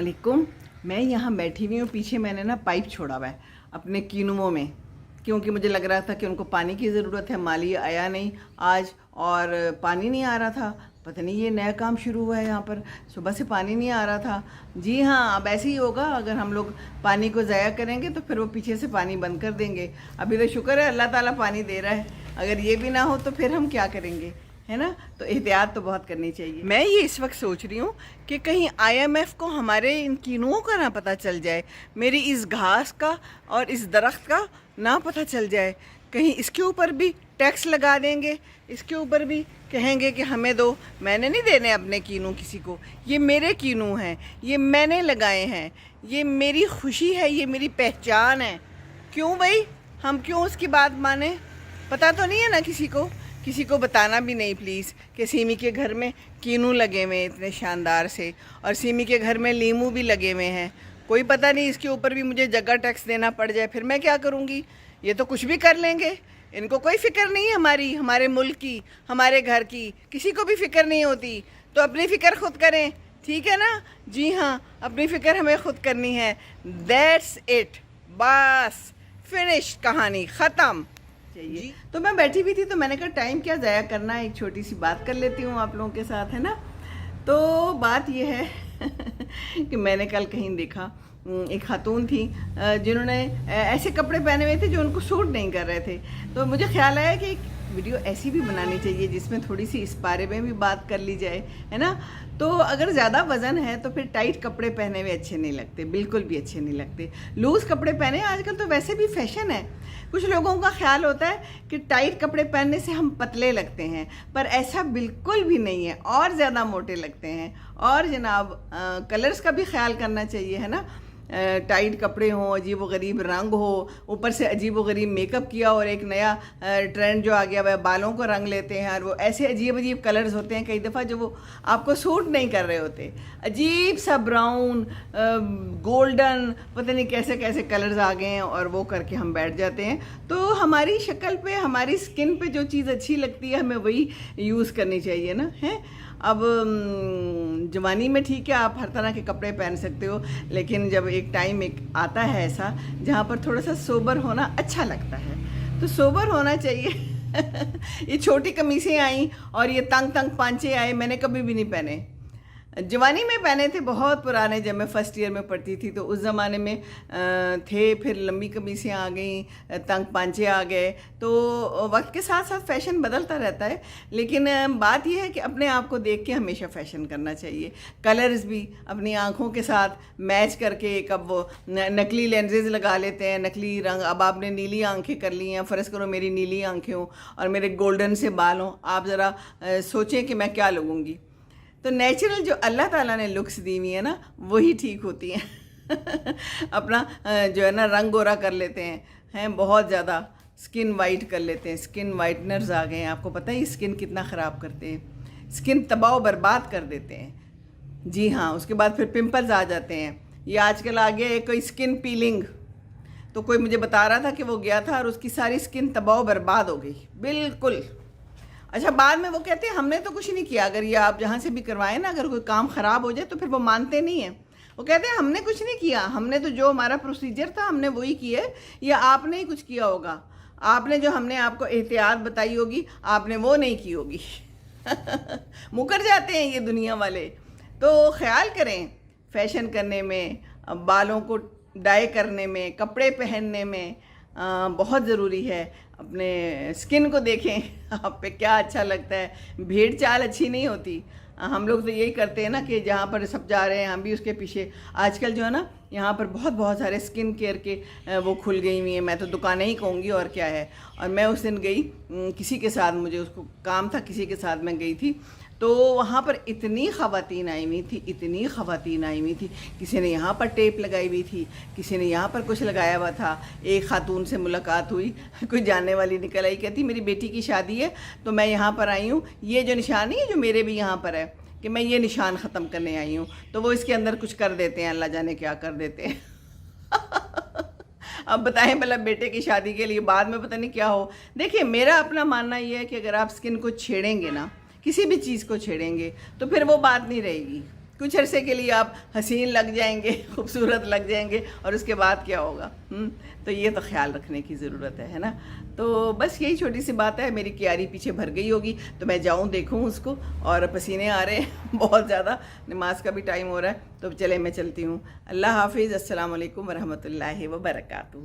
अस्सलामुअलैकुम। मैं यहाँ बैठी हुई हूँ, पीछे मैंने ना पाइप छोड़ा हुआ है अपने कीनुओं में, क्योंकि मुझे लग रहा था कि उनको पानी की ज़रूरत है। माली आया नहीं आज और पानी नहीं आ रहा था। पता नहीं ये नया काम शुरू हुआ है यहाँ पर, सुबह से पानी नहीं आ रहा था। जी हाँ, अब ऐसे ही होगा, अगर हम लोग पानी को ज़ाया करेंगे तो फिर वो पीछे से पानी बंद कर देंगे। अभी तो शुक्र है अल्लाह ताला पानी दे रहा है, अगर ये भी ना हो तो फिर हम क्या करेंगे, है ना। तो एहतियात तो बहुत करनी चाहिए। मैं ये इस वक्त सोच रही हूँ कि कहीं IMF को हमारे इन कीनुओं का ना पता चल जाए, मेरी इस घास का और इस दरख्त का ना पता चल जाए। कहीं इसके ऊपर भी टैक्स लगा देंगे, इसके ऊपर भी कहेंगे कि हमें दो। मैंने नहीं देने अपने कीनू किसी को, ये मेरे कीनू हैं, ये मैंने लगाए हैं, ये मेरी खुशी है, ये मेरी पहचान है। क्यों भाई, हम क्यों उसकी बात माने? पता तो नहीं है ना किसी को बताना भी नहीं प्लीज़ कि सीमी के घर में कीनू लगे हुए हैं इतने शानदार से, और सीमी के घर में लीमू भी लगे हुए हैं। कोई पता नहीं इसके ऊपर भी मुझे जगह टैक्स देना पड़ जाए, फिर मैं क्या करूँगी? ये तो कुछ भी कर लेंगे, इनको कोई फ़िक्र नहीं है हमारे मुल्क की, हमारे घर की, किसी को भी फ़िक्र नहीं होती। तो अपनी फ़िक्र खुद करें, ठीक है ना। जी हाँ, अपनी फ़िक्र हमें खुद करनी है। दैट्स इट, बस फिनिश, कहानी ख़त्म। चाहिए तो मैं बैठी भी थी तो मैंने कहा टाइम क्या ज़ाया करना है, एक छोटी सी बात कर लेती हूँ आप लोगों के साथ, है ना। तो बात ये है कि मैंने कल कहीं देखा एक खातून थी जिन्होंने ऐसे कपड़े पहने हुए थे जो उनको सूट नहीं कर रहे थे। तो मुझे ख्याल आया कि एक वीडियो ऐसी भी बनानी चाहिए जिसमें थोड़ी सी इस बारे में भी बात कर ली जाए, है ना। तो अगर ज़्यादा वज़न है तो फिर टाइट कपड़े पहने हुए अच्छे नहीं लगते, बिल्कुल भी अच्छे नहीं लगते। लूज़ कपड़े पहने, आजकल तो वैसे भी फैशन है। कुछ लोगों का ख्याल होता है कि टाइट कपड़े पहनने से हम पतले लगते हैं, पर ऐसा बिल्कुल भी नहीं है, और ज़्यादा मोटे लगते हैं। और जनाब कलर्स का भी ख्याल करना चाहिए, है ना। टाइट कपड़े हों, अजीब व गरीब रंग हो, ऊपर से अजीब व गरीब मेकअप किया, और एक नया ट्रेंड जो आ गया वह बालों को रंग लेते हैं, और वो ऐसे अजीब अजीब कलर्स होते हैं कई दफ़ा जो वो आपको सूट नहीं कर रहे होते। अजीब सा ब्राउन, गोल्डन, पता नहीं कैसे कैसे कलर्स आ गए हैं, और वो करके हम बैठ जाते हैं। तो हमारी शक्ल पे, हमारी स्किन पे जो चीज़ अच्छी लगती है हमें वही यूज़ करनी चाहिए ना, है। अब जवानी में ठीक है, आप हर तरह के कपड़े पहन सकते हो, लेकिन जब एक टाइम आता है ऐसा जहाँ पर थोड़ा सा सोबर होना अच्छा लगता है, तो सोबर होना चाहिए। ये छोटी कमीज़ें आई और ये तंग तंग पांचे आए, मैंने कभी भी नहीं पहने। जवानी में पहने थे, बहुत पुराने, जब मैं फ़र्स्ट ईयर में पढ़ती थी तो उस ज़माने में थे। फिर लंबी कमीज़ें आ गई, तंग पांचे आ गए। तो वक्त के साथ साथ फ़ैशन बदलता रहता है, लेकिन बात यह है कि अपने आप को देख के हमेशा फ़ैशन करना चाहिए। कलर्स भी अपनी आँखों के साथ मैच करके, कब वो नकली लेंसेज लगा लेते हैं, नकली रंग। अब आपने नीली आँखें कर ली हैं, फ़र्ज़ करो मेरी नीली आँखें हों और मेरे गोल्डन से बाल हों, आप ज़रा सोचें कि मैं क्या लगूँगी। तो नेचुरल जो अल्लाह ताला ने लुक्स दी हुई है ना, वही ठीक होती हैं। अपना जो है ना रंग गोरा कर लेते हैं बहुत ज़्यादा, स्किन वाइट कर लेते हैं। स्किन वाइटनर्स आ गए हैं, आपको पता है स्किन कितना ख़राब करते हैं, स्किन तबाह बर्बाद कर देते हैं। जी हाँ, उसके बाद फिर पिंपल्स आ जाते हैं। ये आजकल आ गया है कोई स्किन पीलिंग, तो कोई मुझे बता रहा था कि वो गया था और उसकी सारी स्किन तबाह बर्बाद हो गई बिल्कुल। अच्छा, बाद में वो कहते हैं हमने तो कुछ नहीं किया। अगर ये आप जहाँ से भी करवाएं ना, अगर कोई काम ख़राब हो जाए तो फिर वो मानते नहीं हैं। वो कहते हैं हमने कुछ नहीं किया, हमने तो जो हमारा प्रोसीजर था हमने वही किया है, या आपने ही कुछ किया होगा, आपने जो हमने आपको एहतियात बताई होगी आपने वो नहीं की होगी। मुकर जाते हैं ये दुनिया वाले। तो ख्याल करें फ़ैशन करने में, बालों को डाई करने में, कपड़े पहनने में बहुत ज़रूरी है। अपने स्किन को देखें, आप पे क्या अच्छा लगता है। भेड़ चाल अच्छी नहीं होती। हम लोग तो यही करते हैं ना कि जहाँ पर सब जा रहे हैं हम भी उसके पीछे। आजकल जो है ना यहाँ पर बहुत सारे स्किन केयर के वो खुल गई हुई हैं, मैं तो दुकानें ही कहूँगी और क्या है। और मैं उस दिन गई किसी के साथ, मुझे उसको काम था, किसी के साथ मैं गई थी, तो वहाँ पर इतनी ख़वातीन आई हुई थी, इतनी ख़वातीन आई हुई थी। किसी ने यहाँ पर टेप लगाई हुई थी, किसी ने यहाँ पर कुछ लगाया हुआ था। एक ख़ातून से मुलाकात हुई, कोई जानने वाली निकल आई, कहती मेरी बेटी की शादी है तो मैं यहाँ पर आई हूँ, ये जो निशान नहीं है जो मेरे भी यहाँ पर है, कि मैं ये निशान ख़त्म करने आई हूँ। तो वो इसके अंदर कुछ कर देते हैं, अल्लाह जाने क्या कर देते हैं। अब बताएं भला, बेटे की शादी के लिए बाद में पता नहीं क्या हो। देखिए, मेरा अपना मानना ये है कि अगर आप स्किन को छेड़ेंगे ना, किसी भी चीज़ को छेड़ेंगे, तो फिर वो बात नहीं रहेगी। کچھ عرصے کے لیے آپ حسین لگ جائیں گے، خوبصورت لگ جائیں گے، اور اس کے بعد کیا ہوگا؟ تو یہ تو خیال رکھنے کی ضرورت ہے نا. تو بس یہی چھوٹی سی بات ہے. میری کیاری پیچھے بھر گئی ہوگی تو میں جاؤں دیکھوں اس کو، اور پسینے آ رہے ہیں بہت زیادہ، نماز کا بھی ٹائم ہو رہا ہے. تو چلے میں چلتی ہوں. اللہ حافظ. السلام علیکم ورحمۃ اللہ وبرکاتہ.